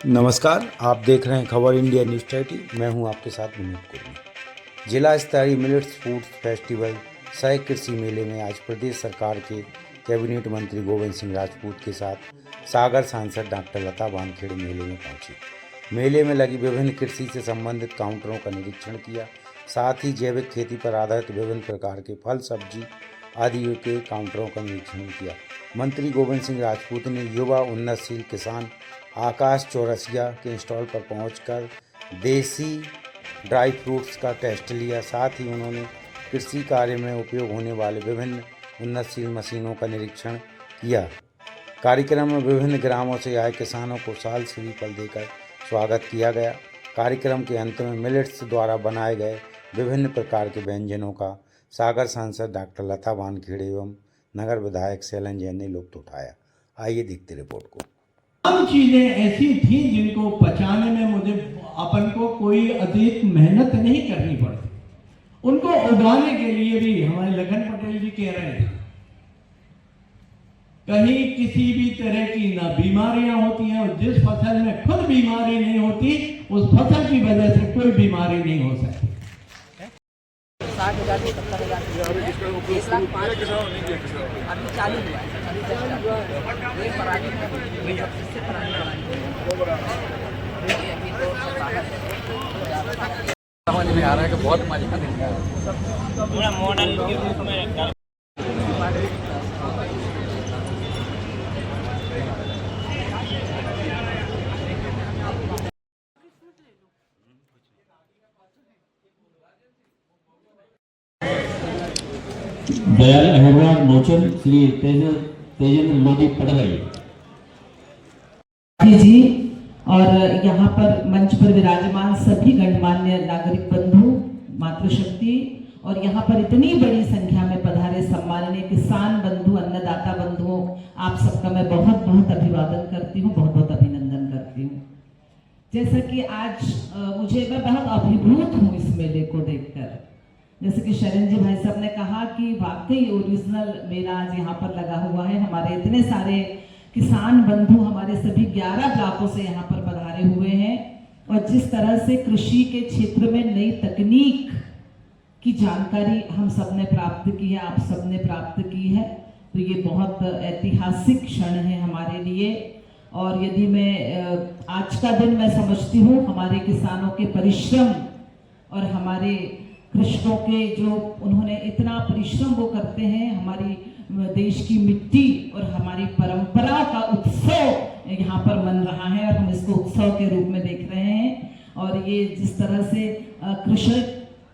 नमस्कार, आप देख रहे हैं खबर इंडिया न्यूज़ 30। मैं हूं आपके साथ विनोद कुर्मी। जिला स्तरीय मिलेट्स फूड फेस्टिवल सह कृषि मेले में आज प्रदेश सरकार के कैबिनेट मंत्री गोविंद सिंह राजपूत के साथ सागर सांसद डॉक्टर लता वानखेड़े मेले में पहुंची। मेले में लगी विभिन्न कृषि से संबंधित काउंटरों का निरीक्षण किया, साथ ही जैविक खेती पर आधारित विभिन्न प्रकार के फल सब्जी आदि के काउंटरों का निरीक्षण किया। मंत्री गोविंद सिंह राजपूत ने युवा उन्नतशील किसान आकाश चौरसिया के स्टॉल पर पहुंचकर देसी ड्राई फ्रूट्स का टेस्ट लिया। साथ ही उन्होंने कृषि कार्य में उपयोग होने वाले विभिन्न उन्नतशील मशीनों का निरीक्षण किया। कार्यक्रम में विभिन्न ग्रामों से आए किसानों को साल श्रीफल देकर स्वागत किया गया। कार्यक्रम के अंत में मिलेट्स द्वारा बनाए गए विभिन्न प्रकार के व्यंजनों का सागर सांसद डॉक्टर लता वानखेड़े एवं नगर विधायक शैलन जैन ने लुत्फ उठाया। आइए देखते रिपोर्ट को। तमाम चीजें ऐसी थी जिनको पचाने में मुझे अपन को कोई अधिक मेहनत नहीं करनी पड़ती। उनको उगाने के लिए भी हमारे लखन पटेल जी कह रहे थे, कहीं किसी भी तरह की ना बीमारियां होती हैं, और जिस फसल में खुद बीमारी नहीं होती उस फसल की वजह से कोई बीमारी नहीं हो सकती। 60,000 से 70,000 अभी चालू हुआ है, अभी ये पराली में इससे पराली समझ में आ रहा है कि बहुत मजा नहीं आ रहा है। मॉडल के रूप में दयाल अहवान मोचन श्री तेजेंद्र लोधी पढ़ाई जी और यहाँ पर मंच पर विराजमान सभी गणमान्य नागरिक बंधु, मातृशक्ति और यहाँ पर इतनी बड़ी संख्या में पधारे सम्माननीय किसान बंधु, अन्नदाता बंधुओं, आप सबका मैं बहुत बहुत अभिवादन करती हूँ, बहुत बहुत अभिनंदन करती हूँ। जैसा कि आज मैं बहुत अभिभूत हूँ इस मेले को देखकर। जैसे कि शरण जी भाई साहब ने कहा कि वाकई ओरिजिनल मेला आज यहाँ पर लगा हुआ है। हमारे इतने सारे किसान बंधु हमारे सभी 11 ब्लॉकों से यहाँ पर पधारे हुए हैं, और जिस तरह से कृषि के क्षेत्र में नई तकनीक की जानकारी हम सब ने प्राप्त की है, आप सब ने प्राप्त की है, तो ये बहुत ऐतिहासिक क्षण है हमारे लिए। और यदि मैं आज का दिन मैं समझती हूँ हमारे किसानों के परिश्रम और हमारे कृषकों के जो उन्होंने इतना परिश्रम वो करते हैं, हमारी देश की मिट्टी और हमारी परंपरा का उत्सव यहाँ पर मन रहा है, और हम इसको उत्सव के रूप में देख रहे हैं। और ये जिस तरह से कृषक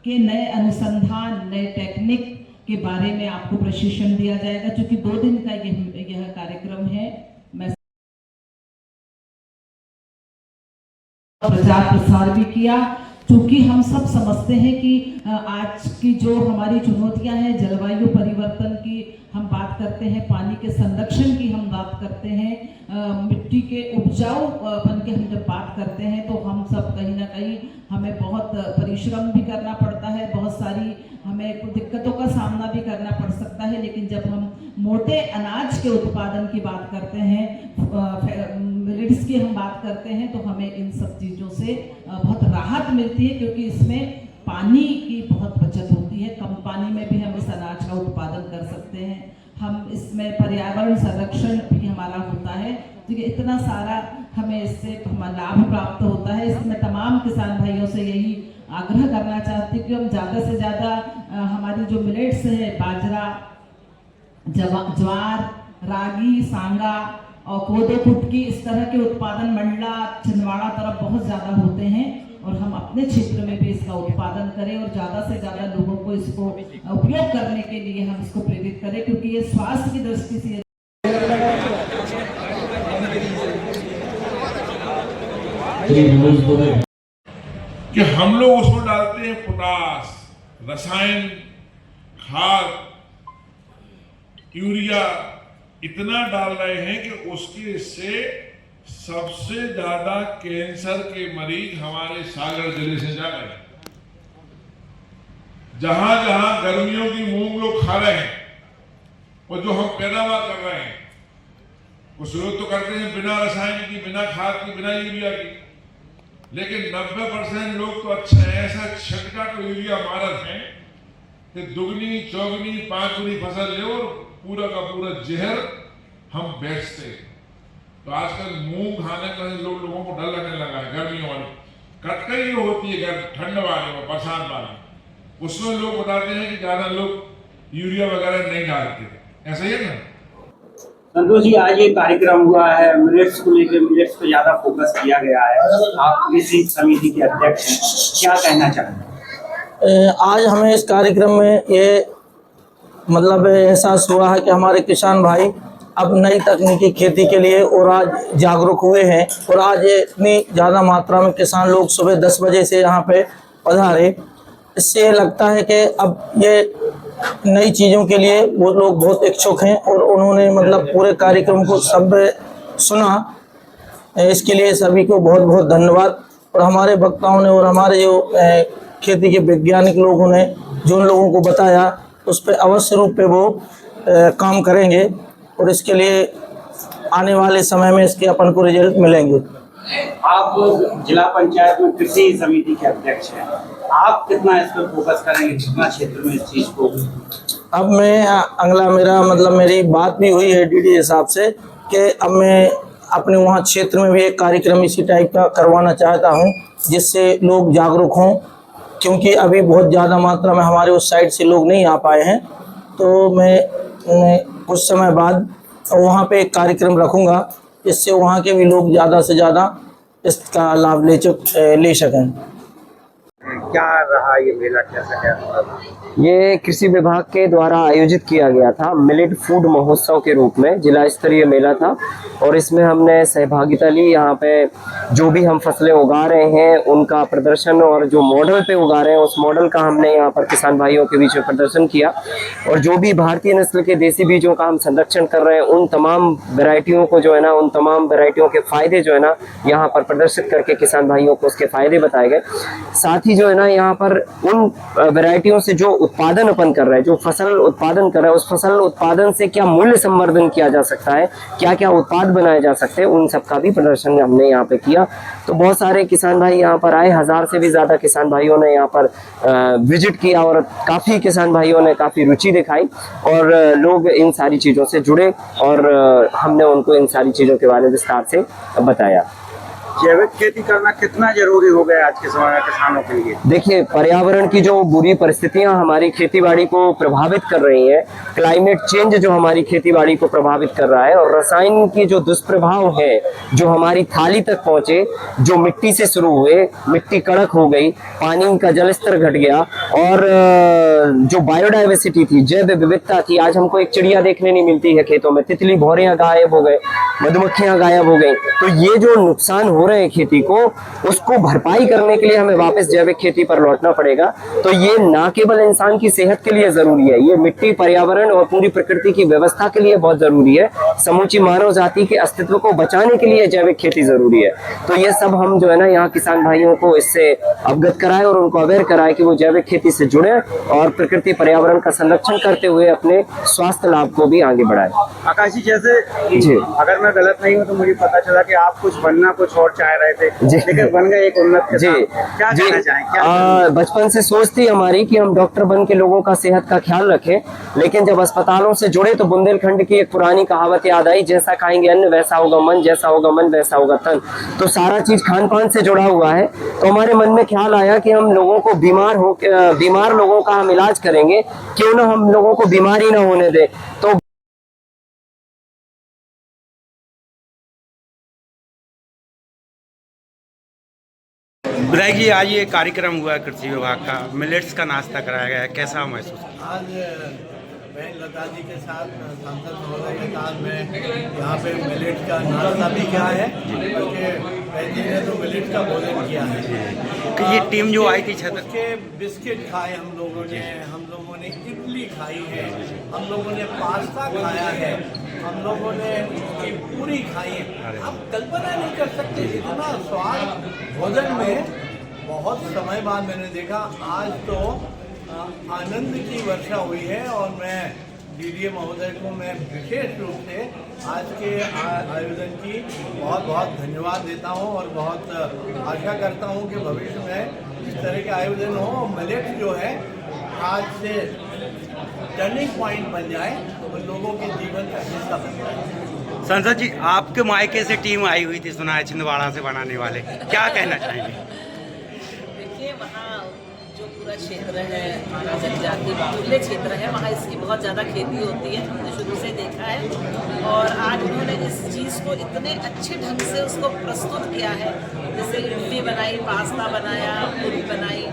के नए अनुसंधान, नए टेक्निक के बारे में आपको प्रशिक्षण दिया जाएगा, क्योंकि 2 दिन का यह कार्यक्रम है। मैं प्रचार प्रसार भी किया, क्योंकि हम सब समझते हैं कि आज की जो हमारी चुनौतियां हैं, जलवायु परिवर्तन की हम बात करते हैं, पानी के संरक्षण की हम बात करते हैं, मिट्टी के उपजाऊपन की हम जब बात करते हैं, तो हम सब कहीं ना कहीं हमें बहुत परिश्रम भी करना पड़ता है, बहुत सारी हमें दिक्कतों का सामना भी करना पड़ सकता है। लेकिन जब हम मोटे अनाज के उत्पादन की बात करते हैं, मिलेट्स की हम बात करते हैं, तो हमें इन सब चीज़ों से बहुत राहत मिलती है, क्योंकि इसमें पानी की बहुत बचत होती है। कम पानी में भी हम इस अनाज का उत्पादन कर सकते हैं। हम इसमें पर्यावरण संरक्षण भी हमारा होता है, क्योंकि इतना सारा हमें इससे लाभ प्राप्त होता है। इसमें तमाम किसान भाइयों से यही आग्रह करना चाहती हूँ कि हम ज़्यादा से ज़्यादा हमारी जो मिलेट्स है, बाजरा, ज्वार, रागी, सांगा और कोदो, कुटकी, इस तरह के उत्पादन मंडला, छिंदवाड़ा तरफ बहुत ज़्यादा होते हैं, और हम अपने क्षेत्र में भी इसका उत्पादन करें और ज़्यादा से ज़्यादा लोगों को इसको उपयोग करने के लिए हम इसको प्रेरित करें, क्योंकि ये स्वास्थ्य की दृष्टि से कि हम लोग उसमें डालते हैं पोटास, रसायन, खाद, यूरिया इतना डाल रहे हैं कि उसके से सबसे ज्यादा कैंसर के मरीज हमारे सागर जिले से जा रहे हैं। जहां जहां गर्मियों की मूंग लोग खा रहे हैं और जो हम पैदावार कर रहे हैं, कुछ लोग तो करते हैं बिना रसायन की, बिना खाद की, बिना यूरिया की, लेकिन 90% लोग तो अच्छा ऐसा छटका तो यूरिया मारत हैं कि दुगनी चौगनी पांचगुनी फसल ले और पूरा का पूरा जहर हम बेचते। तो आजकल मूंग खाने का लोगों को डर लगने लगा है। गर्मियों वाली कटकई जो होती है ठंड वाले में, बरसात वाले, उसमें लोग बताते हैं कि ज्यादा लोग यूरिया वगैरह नहीं डालते। ऐसा ही है ना संतोष जी, आज ये कार्यक्रम हुआ है मिलेट्स को लेकर, मिलेट्स पे ज्यादा फोकस किया गया है। आप कृषि समिति के अध्यक्ष हैं, क्या कहना चाहेंगे? आज हमें इस कार्यक्रम में ये मतलब एहसास हुआ है कि हमारे किसान भाई अब नई तकनीकी खेती के लिए और आज जागरूक हुए हैं और आज ये इतनी ज़्यादा मात्रा में किसान लोग सुबह 10 बजे से यहाँ पे पधारे। इससे ये लगता है कि अब ये नई चीज़ों के लिए वो लोग बहुत इच्छुक हैं और उन्होंने मतलब पूरे कार्यक्रम को सब सुना। इसके लिए सभी को बहुत बहुत धन्यवाद। और हमारे वक्ताओं ने और हमारे जो खेती के वैज्ञानिक लोगों ने जो उन लोगों को बताया उस पर अवश्य रूप पे वो काम करेंगे और इसके लिए आने वाले समय में इसके अपन को रिजल्ट मिलेंगे। आप जिला पंचायत में कृषि समिति के अध्यक्ष हैं, आप कितना इस पर फोकस करेंगे, कितना क्षेत्र में इस चीज को? अब मैं अगला मेरा मतलब मेरी बात भी हुई है डीडी साहब से कि अब मैं अपने वहाँ क्षेत्र में भी एक कार्यक्रम इसी टाइप का करवाना चाहता हूँ जिससे लोग जागरूक हों, क्योंकि अभी बहुत ज़्यादा मात्रा में हमारे उस साइड से लोग नहीं आ पाए हैं। तो मैं कुछ समय बाद वहाँ पे एक कार्यक्रम रखूँगा जिससे वहाँ के भी लोग ज़्यादा से ज़्यादा इसका लाभ ले सकें। क्या रहा ये मेला, कैसा क्या? ये कृषि विभाग के द्वारा आयोजित किया गया था मिलेट फूड महोत्सव के रूप में, जिला स्तरीय मेला था और इसमें हमने सहभागिता ली। यहाँ पे जो भी हम फसलें उगा रहे हैं उनका प्रदर्शन और जो मॉडल पे उगा रहे हैं उस मॉडल का हमने यहाँ पर किसान भाइयों के बीच में प्रदर्शन किया और जो भी भारतीय नस्ल के देसी बीजों का हम संरक्षण कर रहे हैं उन तमाम वैरायटियों को जो है ना, उन तमाम वैरायटियों के फायदे जो है ना यहाँ पर प्रदर्शित करके किसान भाइयों को उसके फायदे बताए गए। साथ ही जो है ना यहाँ पर उन वैरायटियों से जो उत्पादन अपन कर रहे हैं, जो फसल उत्पादन कर रहे हैं, उस फसल उत्पादन से क्या मूल्य संवर्धन किया जा सकता है, क्या क्या उत्पाद बनाए जा सकते हैं, उन सब का भी प्रदर्शन हमने यहाँ पे किया। तो बहुत सारे किसान भाई यहाँ पर आए, 1000 से भी ज़्यादा किसान भाइयों ने यहाँ पर विजिट किया और काफ़ी किसान भाइयों ने काफ़ी रुचि दिखाई और लोग इन सारी चीज़ों से जुड़े और हमने उनको इन सारी चीज़ों के बारे में विस्तार से बताया। जैविक खेती करना कितना जरूरी हो गया आज के समय में किसानों के लिए? देखिए, पर्यावरण की जो बुरी परिस्थितियां हमारी खेतीबाड़ी को प्रभावित कर रही हैं, क्लाइमेट चेंज जो हमारी खेतीबाड़ी को प्रभावित कर रहा है और रसायन की जो दुष्प्रभाव है जो हमारी थाली तक पहुंचे, जो मिट्टी से शुरू हुए, मिट्टी कड़क हो गई, पानी का जलस्तर घट गया और जो बायोडाइवर्सिटी थी, जैव विविधता थी, आज हमको एक चिड़िया देखने नहीं मिलती है खेतों में, तितली भौरियां गायब हो गए, मधुमक्खियां गायब हो गई। तो ये जो नुकसान हो रहे हैं खेती को, उसको भरपाई करने के लिए हमें वापस जैविक खेती पर लौटना पड़ेगा। तो ये ना केवल इंसान की सेहत के लिए जरूरी है, ये मिट्टी, पर्यावरण और पूरी प्रकृति की व्यवस्था के लिए बहुत जरूरी है। समूची मानव जाति के अस्तित्व को बचाने के लिए जैविक खेती जरूरी है। तो ये सब हम जो है ना यहाँ किसान भाइयों को इससे अवगत कराए और उनको अवेयर कराए कि वो जैविक खेती से जुड़े और प्रकृति पर्यावरण का संरक्षण करते हुए अपने स्वास्थ्य लाभ को भी आगे बढ़ाए। आकाश जी, जैसे जी, अगर मैं गलत नहीं हूँ तो मुझे पता चला कि आप कुछ बनना कुछ और चाह रहे थे, लेकिन बन गए एक उन्नत किसान। क्या कहना चाहें? बचपन से सोच थी हमारी कि हम डॉक्टर बन के लोगों का सेहत का ख्याल रखें, लेकिन जब अस्पतालों से जुड़े तो बुंदेलखंड की एक पुरानी कहावत याद आई, जैसा खाएंगे अन्न वैसा होगा मन, जैसा होगा मन वैसा होगा तन। तो सारा चीज खान पान से जुड़ा हुआ है। तो हमारे मन में ख्याल आया कि हम लोगों को बीमार लोगों का हम इलाज करेंगे, क्यों ना हम लोगों को बीमारी ना होने दे। तो विधायक जी, आज ये कार्यक्रम हुआ है कृषि विभाग का, मिलेट्स का नाश्ता कराया गया है, कैसा महसूस? आज मैं लता जी के साथ, सांसद महोदय के साथ में यहाँ पे मिलेट का नाश्ता भी किया है, बल्कि पहले ने तो मिलेट का भोजन किया है। कि ये टीम जो आई थी उसके बिस्किट खाए हम लोगों ने इडली खाई है, हम लोगों ने पास्ता खाया है, हम लोगों ने उसकी पूरी खाई है। आप कल्पना नहीं कर सकते इतना स्वाद भोजन में। बहुत समय बाद मैंने देखा, आज तो आनंद की वर्षा हुई है और मैं डीडीए महोदय को मैं विशेष रूप से आज के आयोजन की बहुत बहुत धन्यवाद देता हूं और बहुत आशा करता हूं कि भविष्य में इस तरह के आयोजन हो। मिलेट्स जो है आज से टर्निंग पॉइंट बन जाए और लोगों के जीवन का हिस्सा बन जाए। संसद जी, आपके मायके से टीम आई हुई थी, सुना है छिंदवाड़ा से बनाने वाले, क्या कहना चाहेंगे? देखिए, वहाँ जो पूरा क्षेत्र है हमारा जनजाति बाहुल्य क्षेत्र है, वहाँ इसकी बहुत ज़्यादा खेती होती है, हमने शुरू से देखा है। और आज उन्होंने इस चीज़ को इतने अच्छे ढंग से उसको प्रस्तुत किया है, जैसे इडली बनाई, पास्ता बनाया, पूरी बनाई,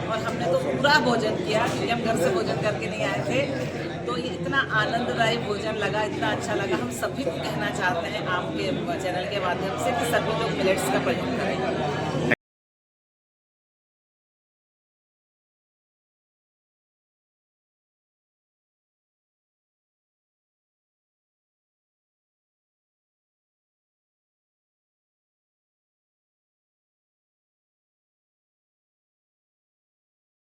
और हमने तो पूरा भोजन किया क्योंकि हम घर से भोजन करके नहीं आए थे। तो ये इतना आनंददायी भोजन लगा, इतना अच्छा लगा। हम सभी को कहना चाहते हैं आपके चैनल के माध्यम से कि सभी लोग मिलेट्स का प्रयोग करें।